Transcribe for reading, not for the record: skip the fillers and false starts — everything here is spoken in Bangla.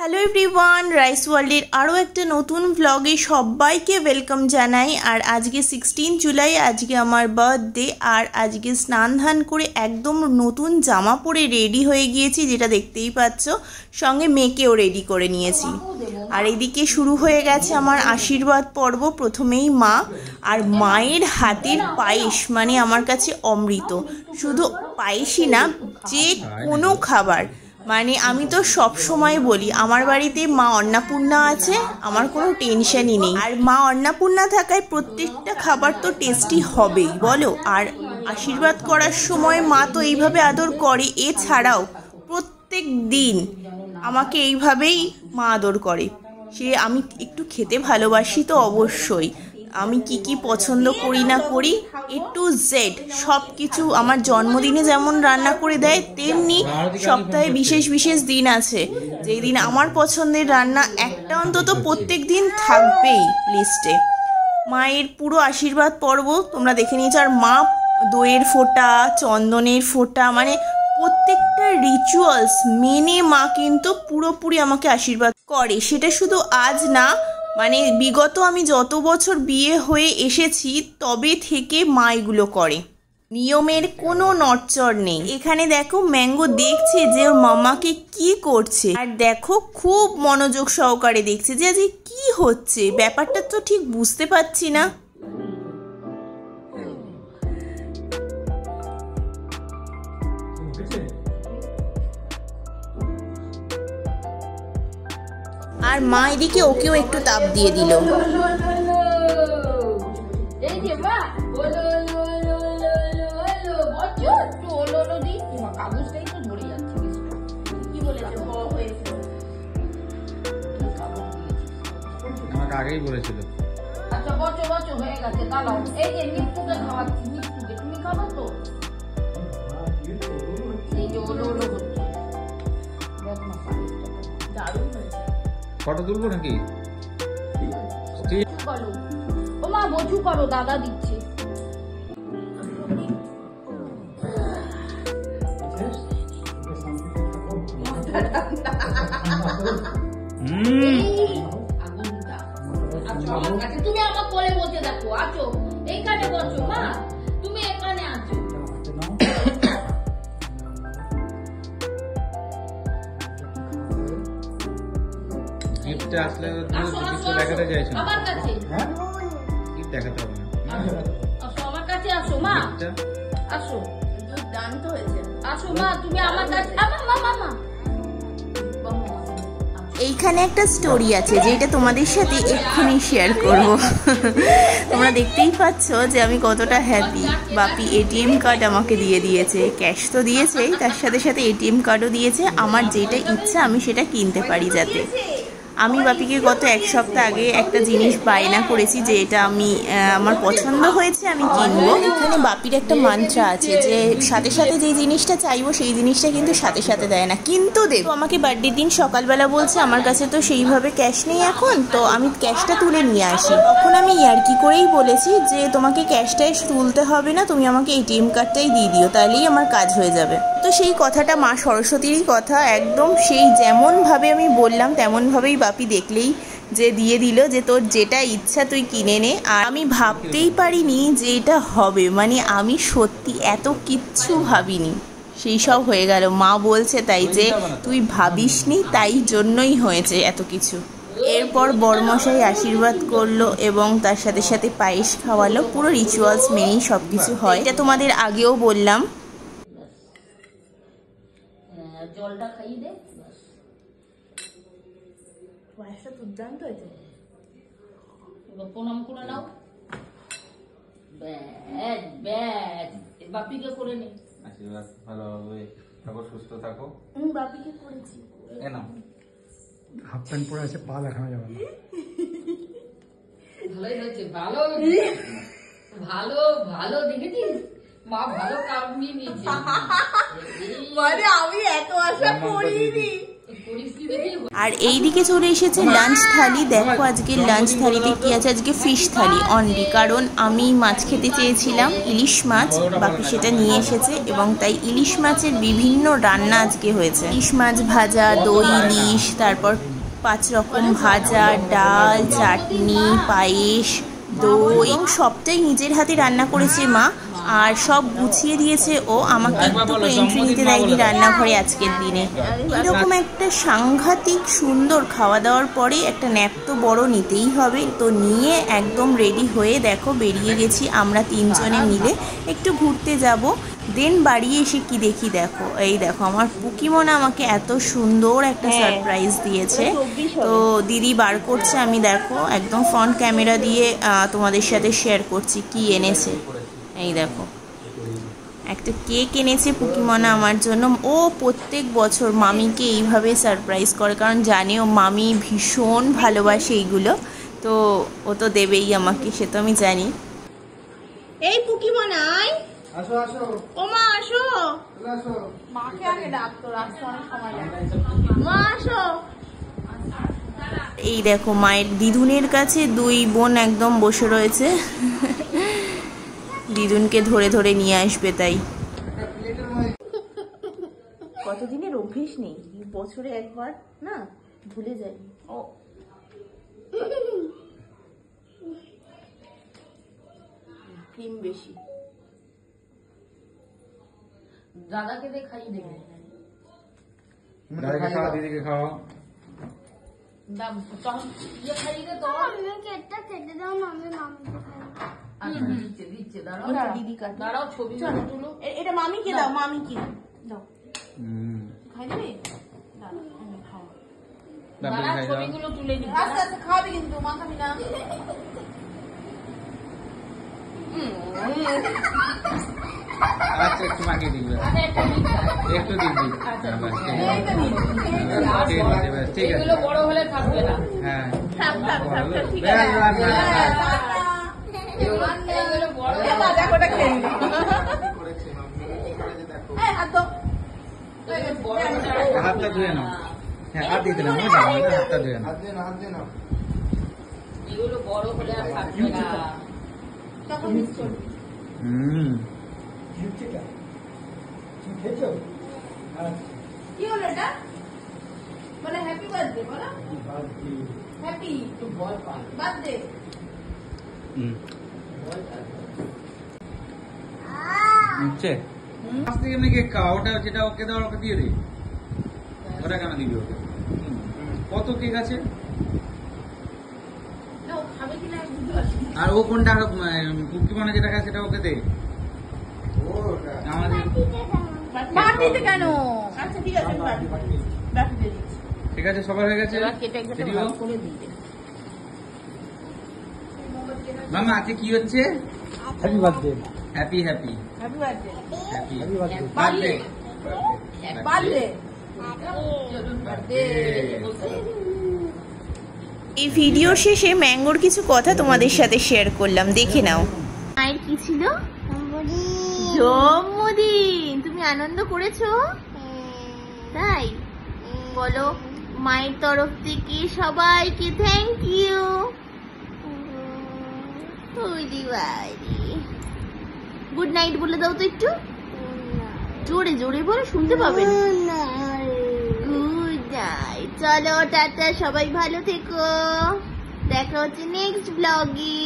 হ্যালো এভরিওয়ান, রাইস ওয়ার্ল্ডের আরও একটা নতুন ব্লগে সবাইকে ওয়েলকাম জানাই। আর আজকে 16 জুলাই, আজকে আমার বার্থডে। আর আজকে স্নান ধান করে একদম নতুন জামা পরে রেডি হয়ে গিয়েছি, যেটা দেখতেই পাচ্ছ। সঙ্গে মেয়েকেও রেডি করে নিয়েছি। আর এদিকে শুরু হয়ে গেছে আমার আশীর্বাদ পর্ব। প্রথমেই মা, আর মায়ের হাতের পায়েস মানে আমার কাছে অমৃত। শুধু পায়েসই না, যে কোনো খাবার, মানে আমি তো সব সময় বলি আমার বাড়িতে মা অন্নপূর্ণা আছে, আমার কোনো টেনশনই নেই। আর মা অন্নপূর্ণা থাকায় প্রত্যেকটা খাবার তো টেস্টি হবেই, বলো। আর আশীর্বাদ করার সময় মা তো এইভাবে আদর করে, এছাড়াও প্রত্যেক দিন আমাকে এইভাবেই মা আদর করে। সে আমি একটু খেতে ভালোবাসি তো অবশ্যই, আমি কি কি পছন্দ করি না করি এ টু জেড সব কিছু আমার জন্মদিনে যেমন রান্না করে দেয়, তেমনি সপ্তাহে বিশেষ বিশেষ দিন আছে যেই দিন আমার পছন্দের রান্না একটা অন্তত প্রত্যেক দিন থাকবেই লিস্টে। মায়ের পুরো আশীর্বাদ পর্ব তোমরা দেখে নিয়েছো। আর মা দইয়ের ফোঁটা, চন্দনের ফোঁটা, মানে প্রত্যেকটা রিচুয়ালস মেনে মা কিন্তু পুরোপুরি আমাকে আশীর্বাদ করে। সেটা শুধু আজ না, মানে বিগত আমি যত বছর বিয়ে হয়ে এসেছি তবে থেকে মা এগুলো করে, নিয়মের কোনো নড়চড় নেই। এখানে দেখো ম্যাঙ্গো দেখছে যে ওর মামাকে কি করছে, আর দেখো খুব মনোযোগ সহকারে দেখছে যে আজকে কি হচ্ছে। ব্যাপারটা তো ঠিক বুঝতে পারছি না। আর মা এদিকে ওকেও একটু তাপ দিয়ে দিল। আমাকে আগেই বলেছিল। আচ্ছা বচো বচো হয়ে গেছে, দাঁড়াও। এই যে মিট্টুকে খাওয়াচ্ছি, মিট্টুকে তুমি খাবো তো? এই যে ওলো ওলো হচ্ছে, দারুণ হয়েছে। ফটো তুলবো নাকি? ও মা বচু করো, দাদা দিচ্ছে। তুমি আমার কোলে বসে দেখো, আছো এইখানে বসো মা, তুমি এখানে আছো। গিফটে আসলে কিছু দেখাতে চাইছো আমার কাছে? গিফট দেখাতে হবে না। আসো আমার কাছে, আসো মা, আসো। দুর্দান্ত হয়েছে। আসো মা তুমি আমার কাছে। মা এইখানে একটা স্টোরি আছে যেটা তোমাদের সাথে এক্ষুনি শেয়ার করব। তোমরা দেখতেই পাচ্ছ যে আমি কতটা হ্যাপি। বাপি এটিএম কার্ড আমাকে দিয়ে দিয়েছে, ক্যাশ তো দিয়েছেই, তার সাথে সাথে এটিএম কার্ডও দিয়েছে। আমার যেটা ইচ্ছা আমি সেটা কিনতে পারি যাতে। আমি বাপিকে গত এক সপ্তাহ আগে একটা জিনিস বায়না করেছি যে এটা আমি আমার পছন্দ হয়েছে, আমি কিনবো। এখানে বাপির একটা মান্ত্রা আছে যে সাথে সাথে যেই জিনিসটা চাইবো সেই জিনিসটা কিন্তু সাথে সাথে দেয় না, কিন্তু দেব। আমাকে বার্থডের দিন সকালবেলা বলছে আমার কাছে তো সেইভাবে ক্যাশ নেই এখন, তো আমি ক্যাশটা তুলে নিয়ে আসি। তখন আমি ইয়ার্কি করেই বলেছি যে তোমাকে ক্যাশটাই তুলতে হবে না, তুমি আমাকে এটিএম কার্ডটাই দিয়ে দিও, তাহলেই আমার কাজ হয়ে যাবে। তো সেই কথাটা মা সরস্বতীরই কথা, একদম সেই যেমনভাবে আমি বললাম তেমনভাবেই বাপি দেখলেই যে দিয়ে দিল যে তোর যেটা ইচ্ছা তুই কিনে নে। আর আমি ভাবতেই পারিনি যে এটা হবে, মানে আমি সত্যি এত কিচ্ছু ভাবিনি, সেই সব হয়ে গেল। মা বলছে তাই যে তুই ভাবিসনি, তাই জন্যই হয়েছে এত কিছু। এরপর বড়মশাই আশীর্বাদ করলো এবং তার সাথে সাথে পায়েস খাওয়ালো। পুরো রিচুয়ালস মেনেই সব কিছু হয়, এটা তোমাদের আগেও বললাম। জলটা খাইয়ে দে, পায়েসটা দুর্দান্ত হয়েছে। এবার প্রণাম করে নাও। ব্যাস ব্যাস, বাপিকে করে নে। আশীর্বাদ ভালোভাবে থাকো, সুস্থ থাকো। বাপিকে করেছি। এ নাও। হাফ প্যান্ট পরে আছে, পা দেখানো যাবে না। ভালোই হয়েছে, ভালো ভালো ভালো দেখেছিস মা, ভালো কাম নিয়ে নিয়েছে। মানে আমি এত আশা করিনি। আর এইদিকে চলে এসেছে লাঞ্চ থালি। দেখো আজকে লাঞ্চ থালিতে কি আছে, আজকে ফিশ থালি অনলি, কারণ আমি মাছ খেতে চেয়েছিলাম, ইলিশ মাছ, বাকি সেটা নিয়ে এসেছে এবং তাই ইলিশ মাছের বিভিন্ন রান্না আজকে হয়েছে। ইলিশ মাছ ভাজা, দই ইলিশ, তারপর 5 রকম ভাজা, ডাল, চাটনি, পায়েস, দই, সবটাই নিজের হাতে রান্না করেছে মা। আর সব গুছিয়ে দিয়েছে ও, আমাকে একটু এন্ট্রি নিতে দেয়নি রান্নাঘরে আজকের দিনে। এরকম একটা সাংঘাতিক সুন্দর খাওয়া দাওয়ার পরে একটা ন্যাপ তো বড় নিতেই হবে। তো নিয়ে একদম রেডি হয়ে দেখো বেরিয়ে গেছি আমরা 3 জনে মিলে একটু ঘুরতে যাব। দেন বাড়ি এসে কি দেখি, দেখো এই দেখো আমার পুকিমোনা আমাকে এত সুন্দর একটা সারপ্রাইজ দিয়েছে। তো দিদি বার করছে, আমি দেখো একদম ফ্রন্ট ক্যামেরা দিয়ে তোমাদের সাথে শেয়ার করছি কি এনেছে। এই দেখো একটা কেক এনেছে পুকিমোনা আমার জন্য। ও প্রত্যেক বছর মামিকে এইভাবে সারপ্রাইজ করে, কারণ জানেও মামি ভীষণ ভালোবাসে এইগুলো। তো ও তো দেবেই আমাকে, সে তো আমি জানি। এই পুকিমোনা আসো আসো, ও মা আসো, আসো। মাকে আগে ডাক, তোর আসতে অনেক সময় লাগে। মা আসো। এই দেখো মায়ের দিদুনের কাছে 2 বোন একদম বসে রয়েছে। দিদুনকে ধরে ধরে নিয়ে আসবে, তাই কতদিনের অভ্যেস নেই, বছরে একবার না ভুলে যাই। ও ক্রিম বেশি, দাদাকে দিয়ে খাইয়ে দেবে। দাদাকে খাওয়া, দিদিকে খাওয়া। ইয়ে খাইয়ে দে তো। কেকটা কেটে দাও না, আমি মামিকে খাই। আচ্ছা দিচ্ছে দিচ্ছে, দাঁড়াও দিদি কাটে। দাঁড়াও, ছবি তুলো। এটা মামিকে দাও, মামিকে দাও। হুম, খাই দেবে? দাঁড়াও, আমি খাও। দাদা দাঁড়া, খাই দাও। ছবিগুলো তুলে দিচ্ছি। আস্তে আস্তে খাওয়াবি কিন্তু, মা খাবি না। আচ্ছা, একটু মাখিয়ে দিবি, আচ্ছা, একটা দিচ্ছি। একটু দিবি। আচ্ছা, হ্যাঁ, বাস, ঠিক এইটা আছে। দিচ্ছি। ঠিক আছে, বাস, ঠিক আছে। এগুলো বড় হলে থাকবে না। হ্যাঁ, থাক, থাক, থাক, থাক, ঠিক ব্যাস, আছে। বাস, বাস, বাস। এগুলো বড় হলে দেখো ওটা খেয়ে নিও। এই, হাত দাও। এগুলো বড় হলে হাতটা ধুয়ে নাও। হ্যাঁ, হাত দিতে না, হাতটা ধুয়ে নাও। এগুলো বড় হলে আর থাকবে না। তখন নিশ্চয়। হুম, মিষ্টিটা তুমি খেয়েছো? কি হলো এটা? বলে হ্যাপি বার্থডে, বলো হ্যাপি বার্থডে। হচ্ছে আজ থেকে এমনি কেক খাওয়া, ওটা যেটা ওকে দাও ওকে দিয়ে দে। ওটা কেন দিবি ওকে? কত কেক আছে? না, ও খাবে কিনা বুঝতে পারছি না। আর ও কোনটা কুকি মানে যেটা খায় সেটা ওকে দে। আমাদের বাটিতে কেন? আচ্ছা ঠিক আছে, বাটিতে দিচ্ছি। ঠিক আছে, সবার হয়ে গেছে। এবার কেটে কেটে Video? ভাগ করে দিয়ে দে। মামা আজকে কি হচ্ছে? Happy birthday. Happy happy happy birthday. Happy happy birthday. Birthday. Birthday. এই ভিডিও শেষে ম্যাঙ্গোর কিছু কথা তোমাদের সাথে শেয়ার করলাম, দেখে নাও। মায়ের কি ছিল? জন্মদিন। তুমি আনন্দ করেছো? তাই বলো মায়ের তরফ থেকে সবাইকে থ্যাংক ইউ। গুড নাইট বলে দাও তো একটু জোরে জোরে বলে শুনতে পাবেন। Good night. চলো টাটা, সবাই ভালো থেকো, দেখা হচ্ছে নেক্সট ব্লগে।